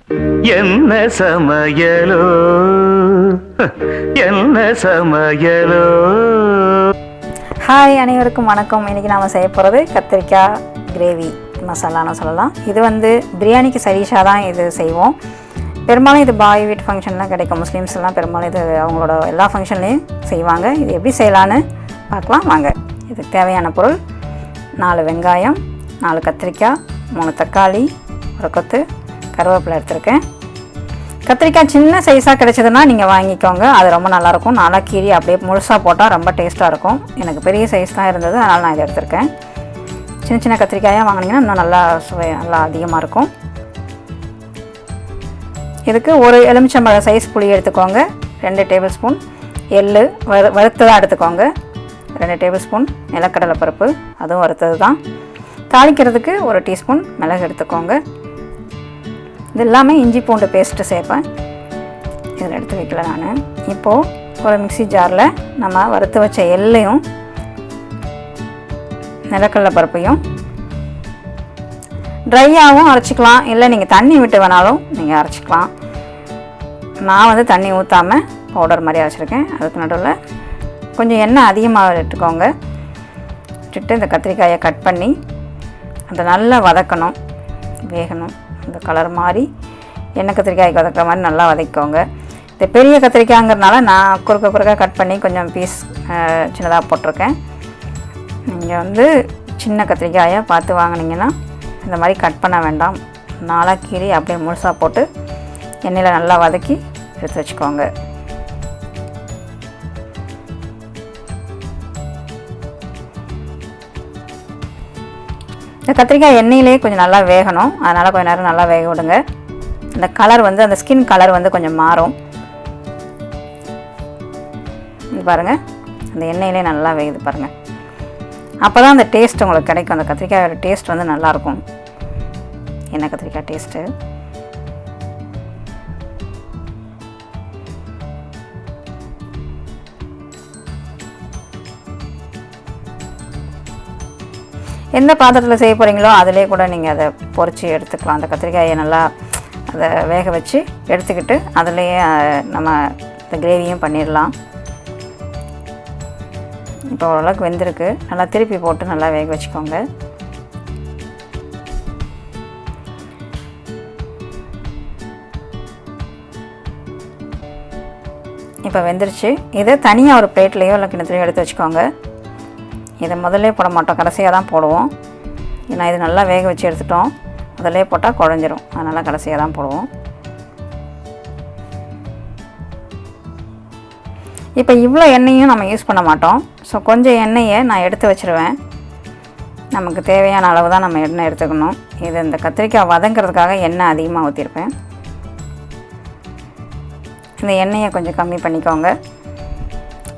என்ன சமையலோ என்ன சமையலோ. ஹாய், அனைவருக்கும் வணக்கம். இன்றைக்கி நாம் செய்ய போகிறது கத்திரிக்காய் கிரேவி மசாலான்னு சொல்லலாம். இது வந்து பிரியாணிக்கு சைடிஷாக தான் இது செய்வோம். பெரும்பாலும் இது பாய் வீட்டு ஃபங்க்ஷன்லாம் கிடைக்கும். முஸ்லீம்ஸ் எல்லாம் பெரும்பாலும் இது அவங்களோட எல்லா ஃபங்க்ஷன்லேயும் செய்வாங்க. இது எப்படி செய்யலான்னு பார்க்கலாம் வாங்க. இதுக்கு தேவையான பொருள் 4 வெங்காயம், 4 கத்திரிக்காய், 3 தக்காளி, ஒரு கொத்து கருவேப்பிலை எடுத்துருக்கேன். கத்திரிக்காய் சின்ன சைஸாக கிடைச்சதுன்னா நீங்கள் வாங்கிக்கோங்க, அது ரொம்ப நல்லாயிருக்கும். நல்லா கீரி அப்படியே முழுசாக போட்டால் ரொம்ப டேஸ்ட்டாக இருக்கும். எனக்கு பெரிய சைஸ் தான் இருந்தது, அதனால் நான் இதை எடுத்திருக்கேன். சின்ன சின்ன கத்திரிக்காயாக வாங்கினீங்கன்னா இன்னும் நல்லா சுவை நல்லா அதிகமாக இருக்கும். இதுக்கு ஒரு எலுமிச்சம்பழம் சைஸ் புளி எடுத்துக்கோங்க. 2 டேபிள் ஸ்பூன் எள்ளு வறுத்ததாக எடுத்துக்கோங்க. 2 டேபிள் ஸ்பூன் நிலக்கடலை பருப்பு, அதுவும் வறுத்தது தான். தாளிக்கிறதுக்கு 1 டீஸ்பூன் மிளகு எடுத்துக்கோங்க. இது எல்லாமே இஞ்சி பூண்டு பேஸ்ட்டு சேர்ப்பேன். இதில் எடுத்து வைக்கல நான். இப்போது ஒரு மிக்ஸி ஜாரில் நம்ம வறுத்து வச்ச எள்ளையும் நிலக்கடலை பருப்பையும் ட்ரையாகவும் அரைச்சிக்கலாம், இல்லை நீங்கள் தண்ணி விட்டு வேணாலும் நீங்கள் அரைச்சிக்கலாம். நான் வந்து தண்ணி ஊற்றாமல் பவுடர் மாதிரி அரைச்சிருக்கேன். அதுக்கு நடுவில் கொஞ்சம் எண்ணெய் அதிகமாக இட்டுக்கோங்க. இட்டுட்டு இந்த கத்திரிக்காயை கட் பண்ணி அதை நல்லா வதக்கணும், வேகணும். இந்த கலர் மாதிரி எண்ணெய் கத்திரிக்காய்க்கு வதக்கிற மாதிரி நல்லா வதக்கிக்கோங்க. இந்த பெரிய கத்திரிக்காய்ங்கிறதுனால நான் குறுக்க கட் பண்ணி கொஞ்சம் பீஸ் சின்னதாக போட்டிருக்கேன். நீங்கள் வந்து சின்ன கத்திரிக்காயை பார்த்து வாங்கினீங்கன்னா இந்த மாதிரி கட் பண்ண வேண்டாம். நாளாக கீரி அப்படியே முழுசாக போட்டு எண்ணெயில் நல்லா வதக்கி எடுத்து வச்சுக்கோங்க. இந்த கத்திரிக்காய் எண்ணெயிலே கொஞ்சம் நல்லா வேகணும், அதனால் கொஞ்சம் நேரம் நல்லா வேக விடுங்க. இந்த கலர் வந்து அந்த ஸ்கின் கலர் வந்து கொஞ்சம் மாறும். பாருங்கள், அந்த எண்ணெயிலே நல்லா வேகுது பாருங்கள். அப்போ தான் அந்த டேஸ்ட் உங்களுக்கு கிடைக்கும். அந்த கத்திரிக்காயோட டேஸ்ட் வந்து நல்லாயிருக்கும், எண்ணெய் கத்திரிக்காய் டேஸ்ட்டு. எந்த பாத்திரத்தில் செய்ய போகிறீங்களோ அதிலே கூட நீங்கள் அதை பொரித்து எடுத்துக்கலாம். அந்த கத்திரிக்காயை நல்லா அதை வேக வச்சு எடுத்துக்கிட்டு அதுலேயே நம்ம இந்த கிரேவியும் பண்ணிடலாம். இப்போ ஓரளவுக்கு வெந்திருக்கு, நல்லா திருப்பி போட்டு நல்லா வேக வச்சுக்கோங்க. இப்போ வெந்துருச்சு. இதை தனியாக ஒரு பிளேட்லேயோ இல்லை கிணத்துலையோ எடுத்து வச்சுக்கோங்க. இதை முதல்ல போட மாட்டோம், கடைசியாக தான் போடுவோம். ஏன்னா இது நல்லா வேக வச்சு எடுத்துட்டோம், முதல்ல போட்டால் குழஞ்சிரும், அதனால் கடைசியாக தான் போடுவோம். இப்போ இவ்வளோ எண்ணெயும் நம்ம யூஸ் பண்ண மாட்டோம். ஸோ கொஞ்சம் எண்ணெயை நான் எடுத்து வச்சுருவேன். நமக்கு தேவையான அளவு தான் நம்ம எண்ணெய் எடுத்துக்கணும். இது இந்த கத்திரிக்காய் வதங்கிறதுக்காக எண்ணெய் அதிகமாக ஊற்றிருப்பேன். இந்த எண்ணெயை கொஞ்சம் கம்மி பண்ணிக்கோங்க.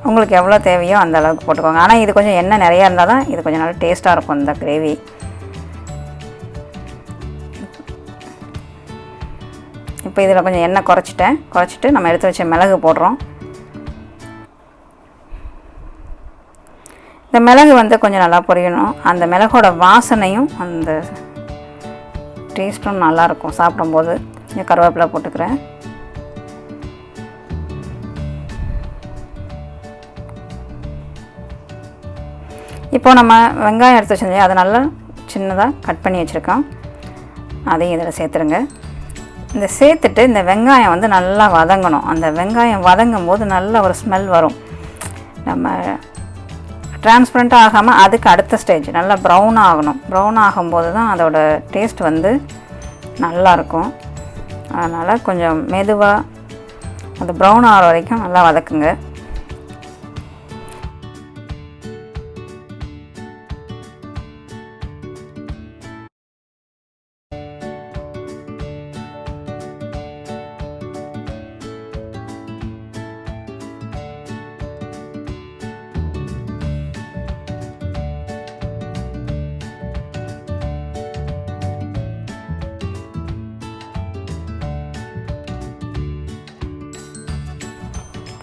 உங்களுக்கு எவ்வளோ தேவையோ அந்த அளவுக்கு போட்டுக்கோங்க. ஆனால் இது கொஞ்சம் எண்ணெய் நிறையா இருந்தால் தான் இது கொஞ்சம் நல்லா டேஸ்ட்டாக இருக்கும் இந்த கிரேவி. இப்போ இதில் கொஞ்சம் எண்ணெய் குறைச்சிட்டு நம்ம எடுத்து வச்ச மிளகு போடுறோம். இந்த மிளகு வந்து கொஞ்சம் நல்லா பொரியணும். அந்த மிளகோட வாசனையும் அந்த டேஸ்ட்டும் நல்லாயிருக்கும் சாப்பிடும்போது. கொஞ்சம் கருவேப்பிலை போட்டுக்கிறேன். இப்போ நம்ம வெங்காயம் எடுத்து வச்சுருந்தோம், அதை நல்லா சின்னதாக கட் பண்ணி வச்சுருக்கோம். அதையும் இதில் சேர்த்துருங்க. இந்த சேர்த்துட்டு இந்த வெங்காயம் வந்து நல்லா வதங்கணும். அந்த வெங்காயம் வதங்கும் போது நல்ல ஒரு ஸ்மெல் வரும். நம்ம டிரான்ஸ்பரண்ட்டாக ஆகாமல் அதுக்கு அடுத்த ஸ்டேஜ் நல்லா ப்ரௌன் ஆகணும். ப்ரௌன் ஆகும்போது தான் அதோட டேஸ்ட் வந்து நல்லாயிருக்கும். அதனால் கொஞ்சம் மெதுவாக அது ப்ரௌன் ஆகிற வரைக்கும் நல்லா வதக்குங்க.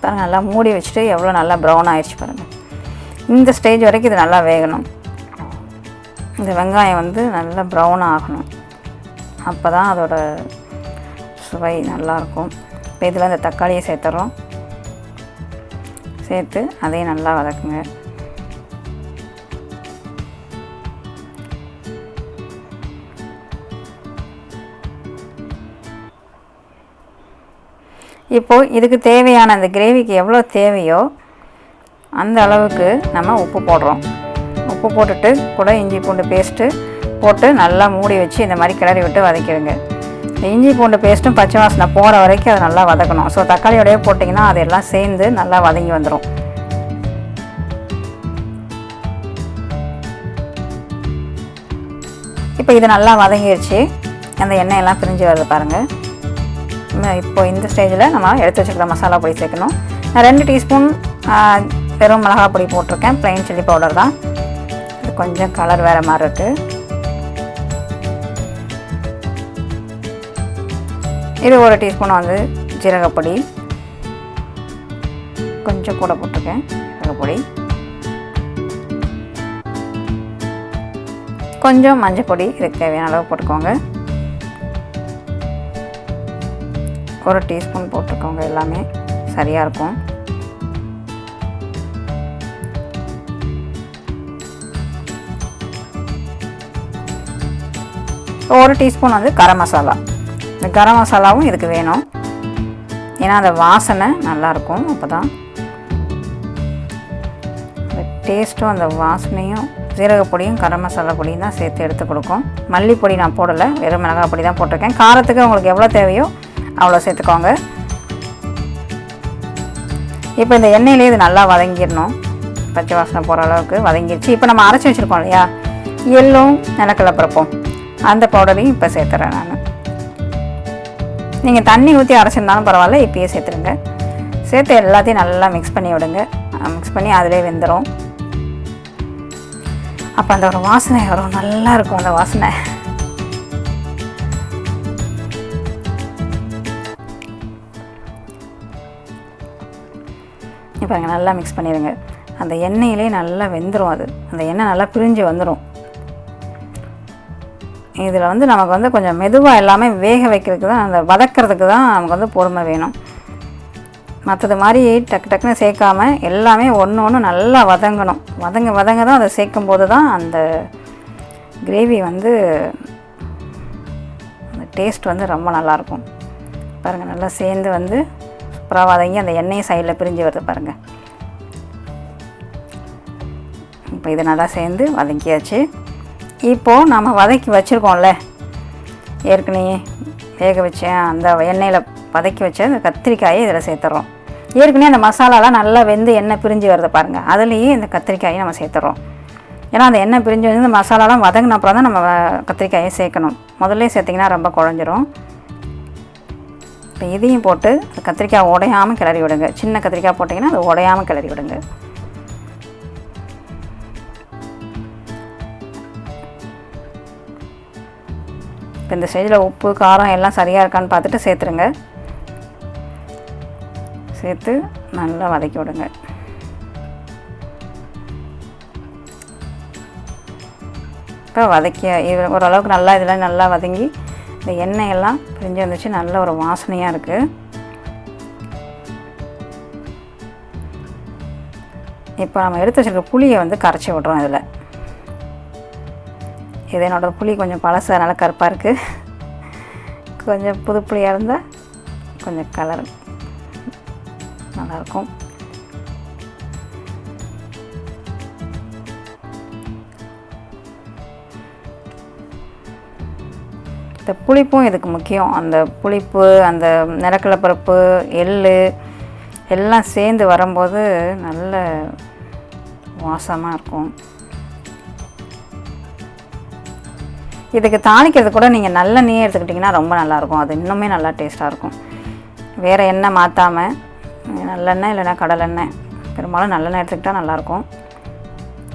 பாருங்கள், நல்லா மூடி வச்சுட்டு எவ்வளோ நல்லா ப்ரௌன் ஆயிடுச்சு பாருங்கள். இந்த ஸ்டேஜ் வரைக்கும் இது நல்லா வேகணும். இந்த வெங்காயம் வந்து நல்லா ப்ரௌன் ஆகணும். அப்போ தான் அதோட சுவை நல்லாயிருக்கும். இப்போ இதில் இந்த தக்காளியை சேர்த்துறோம். சேர்த்து அதையும் நல்லா வதக்குங்க. இப்போது இதுக்கு தேவையான அந்த கிரேவிக்கு எவ்வளோ தேவையோ அந்த அளவுக்கு நம்ம உப்பு போடுறோம். உப்பு போட்டுட்டு கூட இஞ்சி பூண்டு பேஸ்ட்டு போட்டு நல்லா மூடி வச்சு இந்த மாதிரி கிளறி விட்டு வதக்கிடுங்க. இந்த இஞ்சி பூண்டு பேஸ்ட்டும் பச்சை வாசனை போகிற வரைக்கும் அதை நல்லா வதக்கணும். ஸோ தக்காளியோடய போட்டிங்கன்னா அதெல்லாம் சேர்ந்து நல்லா வதங்கி வந்துடும். இப்போ இது நல்லா வதங்கிடுச்சு. அந்த எண்ணெயெல்லாம் பிரிஞ்சு வருது பாருங்கள். இப்போ இந்த ஸ்டேஜில் நம்ம எடுத்து வச்சுக்கிற மசாலா பொடி சேர்க்கணும். நான் 2 டீஸ்பூன் வெறும் மிளகாய் பொடி போட்டிருக்கேன். ப்ளைன் சில்லி பவுடர் தான். இது கொஞ்சம் கலர் வேறு மாதிரி இருக்குது. இது 1 டீஸ்பூன் வந்து ஜீரகப்பொடி, கொஞ்சம் கூட போட்டிருக்கேன் ஜீரகப்பொடி, கொஞ்சம் மஞ்சள் பொடி இதுக்கு தேவையான அளவு போட்டுக்கோங்க. 1 டீஸ்பூன் போட்டுக்கோங்க. எல்லாமே சரியாக இருக்கும். ஒரு டீஸ்பூன் வந்து கரம் மசாலா. இந்த கரம் மசாலாவும் இதுக்கு வேணும். ஏன்னா அந்த வாசனை நல்லாயிருக்கும். அப்போ தான் அந்த டேஸ்ட்டும் அந்த வாசனையும் ஜீரகப்பொடியும் கரம் மசாலா பொடியும் தான் சேர்த்து எடுத்து கொடுக்கும். மல்லிப்பொடி நான் போடலை, வெறும் மிளகாய் பொடி தான் போட்டிருக்கேன். காரத்துக்கு உங்களுக்கு எவ்வளோ தேவையோ அவ்வளோ சேர்த்துக்கோங்க. இப்போ இந்த எண்ணெயிலே இது நல்லா வதங்கிடணும். பச்சை வாசனை போகிற அளவுக்கு வதங்கிடுச்சு. இப்போ நம்ம அரைச்சி வச்சுருக்கோம் இல்லையா, எள்ளும் நிலக்கடலைப்பருப்பும், அந்த பவுடரையும் இப்போ சேர்த்துறேன் நான். நீங்கள் தண்ணி ஊற்றி அரைச்சிருந்தாலும் பரவாயில்ல, இப்பயே சேர்த்துருங்க. சேர்த்து எல்லாத்தையும் நல்லா மிக்ஸ் பண்ணி விடுங்க. மிக்ஸ் பண்ணி அதிலே வெந்துடும். அப்போ அந்த ஒரு வாசனை வரும், நல்லா இருக்கும் அந்த வாசனை. இப்போ நல்லா மிக்ஸ் பண்ணிடுங்க. அந்த எண்ணெயிலே நல்லா வெந்துடும். அந்த எண்ணெய் நல்லா பிரிஞ்சு வந்துடும். இதில் வந்து நமக்கு வந்து கொஞ்சம் மெதுவாக எல்லாமே வேக வைக்கிறதுக்கு தான், அந்த வதக்கிறதுக்கு தான் நமக்கு வந்து பொறுமை வேணும். மற்றது மாதிரி டக்கு டக்குன்னு சேர்க்காம எல்லாமே ஒன்று ஒன்று நல்லா வதங்கணும். வதங்க தான் அதை சேர்க்கும் போது தான் அந்த கிரேவி வந்து அந்த டேஸ்ட் வந்து ரொம்ப நல்லாயிருக்கும். பாருங்கள், நல்லா சேர்ந்து வந்து சூப்பராக வதங்கி அந்த எண்ணெய் சைடில் பிரிஞ்சு வருது பாருங்கள். இப்போ இது நல்லா சேர்ந்து வதக்கியாச்சு. இப்போது நம்ம வதக்கி வச்சுருக்கோம்ல, ஏற்கனவே வேக வச்சேன் அந்த எண்ணெயில் வதக்கி வச்ச அந்த கத்திரிக்காயை இதில் சேர்த்துறோம். ஏற்கனவே அந்த மசாலாலாம் நல்லா வெந்து எண்ணெய் பிரிஞ்சு வருது பாருங்கள். அதுலேயே இந்த கத்திரிக்காயை நம்ம சேர்த்துறோம். ஏன்னா அந்த எண்ணெய் பிரிஞ்சு வந்து இந்த மசாலாலாம் வதங்கின அப்புறம் தான் நம்ம கத்திரிக்காயை சேர்க்கணும். முதல்ல சேர்த்திங்கன்னா ரொம்ப குழஞ்சிரும். இப்போ இதையும் போட்டு கத்திரிக்காய் உடையாமல் கிளறி விடுங்க. சின்ன கத்திரிக்காய் போட்டிங்கன்னா அது உடையாமல் கிளறி விடுங்க. இப்போ இந்த ஸ்டேஜில் உப்பு காரம் எல்லாம் சரியாக இருக்கான்னு பார்த்துட்டு சேர்த்துருங்க. சேர்த்து நல்லா வதக்கி விடுங்க. இப்போ இது ஓரளவுக்கு நல்லா இதெல்லாம் நல்லா வதங்கி இந்த எண்ணெயெல்லாம் பிரிஞ்சு வந்துச்சு. நல்ல ஒரு வாசனையாக இருக்குது. இப்போ நம்ம எடுத்து வச்சுருக்க புளியை வந்து கரைச்சி விட்றோம். இது என்னோட புளி கொஞ்சம் பழசு, அதனால் கருப்பாக இருக்குது. கொஞ்சம் புது புளியாக இருந்தால் கொஞ்சம் கலர் நல்லாயிருக்கும். இந்த புளிப்பும் இதுக்கு முக்கியம். அந்த புளிப்பு, அந்த நிலக்கடலைப்பருப்பு, எள் எல்லாம் சேர்ந்து வரும்போது நல்ல வாசமாக இருக்கும். இதுக்கு தாளிக்கிறது கூட நீங்கள் நல்லெண்ணெயே எடுத்துக்கிட்டிங்கன்னா ரொம்ப நல்லாயிருக்கும். அது இன்னுமே நல்லா டேஸ்ட்டாக இருக்கும். வேறு எண்ணெய் மாற்றாமல் நல்லெண்ணெய் இல்லைனா கடலெண்ணெய், பெரும்பாலும் நல்லெண்ணெய் எடுத்துக்கிட்டால் நல்லாயிருக்கும்.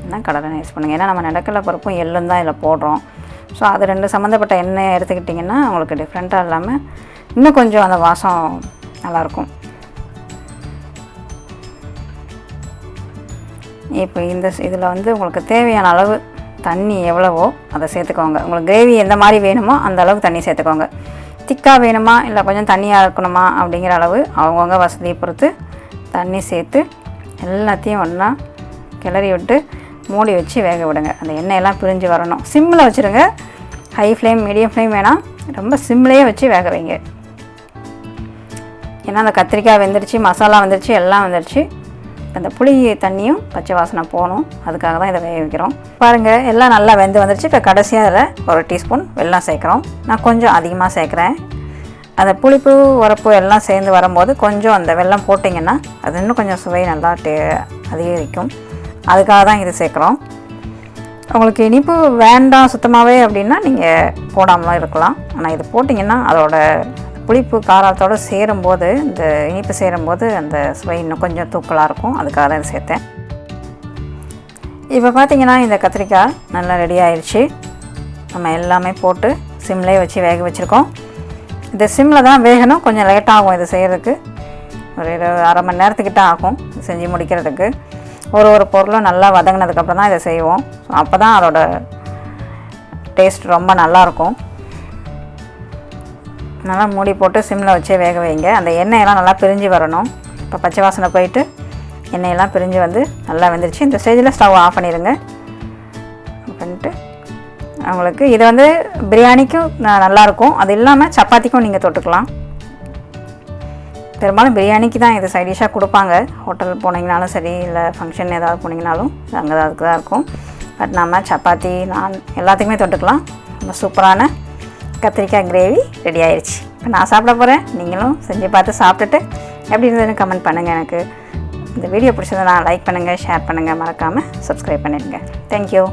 இல்லைனா கடலெண்ணெய் யூஸ் பண்ணுங்கள். ஏன்னா நம்ம நிலக்கடலைப்பருப்பும் எள்ளும் தான் இதில் போடுறோம். ஸோ அது 2 சம்மந்தப்பட்ட எண்ணெய் எடுத்துக்கிட்டிங்கன்னா உங்களுக்கு டிஃப்ரெண்ட்டாக இல்லாமல் இன்னும் கொஞ்சம் அந்த வாசம் நல்லாயிருக்கும். இப்போ இதில் வந்து உங்களுக்கு தேவையான அளவு தண்ணி எவ்வளவோ அதை சேர்த்துக்கோங்க. உங்களுக்கு கிரேவி எந்த மாதிரி வேணுமோ அந்த அளவுக்கு தண்ணி சேர்த்துக்கோங்க. திக்காக வேணுமா இல்லை கொஞ்சம் தண்ணியாக இருக்கணுமா அப்படிங்கிற அளவு அவங்கவுங்க வசதியை பொறுத்து தண்ணி சேர்த்து எல்லாத்தையும் ஒன்றா கிளறி விட்டு மூடி வச்சு வேக விடுங்க. அந்த எண்ணெயெல்லாம் பிரிஞ்சு வரணும். சிம்மில் வச்சுருங்க. ஹை ஃப்ளேம் மீடியம் ஃப்ளேம் வேணாம், ரொம்ப சிம்லேயே வச்சு வேக வைங்க. ஏன்னா அந்த கத்திரிக்காய் வெந்துருச்சு, மசாலா வந்துருச்சு, எல்லாம் வந்துருச்சு. அந்த புளி தண்ணியும் பச்சை வாசனை போகணும், அதுக்காக தான் இதை வேக வைக்கிறோம். பாருங்கள் எல்லாம் நல்லா வெந்து வந்துருச்சு. இப்போ கடைசியாக அதில் 1 டீஸ்பூன் வெல்லம் சேர்க்குறோம். நான் கொஞ்சம் அதிகமாக சேர்க்குறேன். அந்த புளிப்பு உரப்பு எல்லாம் சேர்ந்து வரும்போது கொஞ்சம் அந்த வெல்லம் போட்டிங்கன்னா அது இன்னும் கொஞ்சம் சுவை நல்லா அதிகரிக்கும். அதுக்காக தான் இது சேர்க்குறோம். உங்களுக்கு இனிப்பு வேண்டாம் சுத்தமாகவே அப்படின்னா நீங்கள் போடாமல் இருக்கலாம். ஆனால் இது போட்டிங்கன்னா அதோட புளிப்பு காரத்தோடு சேரும்போது, இந்த இனிப்பு சேரும்போது அந்த சுவை இன்னும் கொஞ்சம் தூக்கலாக இருக்கும். அதுக்காக தான் இது சேர்த்தேன். இப்போ பார்த்திங்கன்னா இந்த கத்திரிக்காய் நல்லா ரெடி ஆயிடுச்சு. நம்ம எல்லாமே போட்டு சிம்லேயே வச்சு வேக வச்சுருக்கோம். இந்த சிம்மில் தான் வேகணும். கொஞ்சம் லேட்டாகும் இது செய்கிறதுக்கு. ஒரு 1/2 மணி நேரத்துக்கிட்ட ஆகும் செஞ்சு முடிக்கிறதுக்கு. ஒரு பொருளும் நல்லா வதங்கினதுக்கப்புறம் தான் இதை செய்வோம். ஸோ அப்போ தான் அதோட டேஸ்ட் ரொம்ப நல்லாயிருக்கும். நல்லா மூடி போட்டு சிம்மில் வச்சே வேக வைங்க. அந்த எண்ணெயெல்லாம் நல்லா பிரிஞ்சு வரணும். இப்போ பச்சை வாசனை போயிட்டு எண்ணெயெல்லாம் பிரிஞ்சு வந்து நல்லா வெந்துருச்சு. இந்த ஸ்டேஜில் ஸ்டவ் ஆஃப் பண்ணிடுங்க. பண்ணிட்டு அவங்களுக்கு இது வந்து பிரியாணிக்கும் நல்லாயிருக்கும். அது இல்லாமல் சப்பாத்திக்கும் நீங்கள் தொட்டுக்கலாம். பெரும்பாலும் பிரியாணிக்கு தான் இது சைட் டிஷ்ஷாக கொடுப்பாங்க. ஹோட்டல் போனீங்கனாலும் சரி, இல்லை ஃபங்க்ஷன் ஏதாவது போனீங்கனாலும் அங்கே தான் அதுக்கு தான் இருக்கும். பட் நம்ம சப்பாத்தி, நான் எல்லாத்துக்குமே தொட்டுக்கலாம். ரொம்ப சூப்பரான கத்திரிக்காய் கிரேவி ரெடி ஆயிடுச்சு. இப்போ நான் சாப்பிட போகிறேன். நீங்களும் செஞ்சு பார்த்து சாப்பிட்டுட்டு எப்படி இருந்ததுன்னு கமெண்ட் பண்ணுங்கள். எனக்கு இந்த வீடியோ பிடிச்சதை லைக் பண்ணுங்கள், ஷேர் பண்ணுங்கள், மறக்காமல் சப்ஸ்கிரைப் பண்ணிடுங்க. தேங்க்யூ.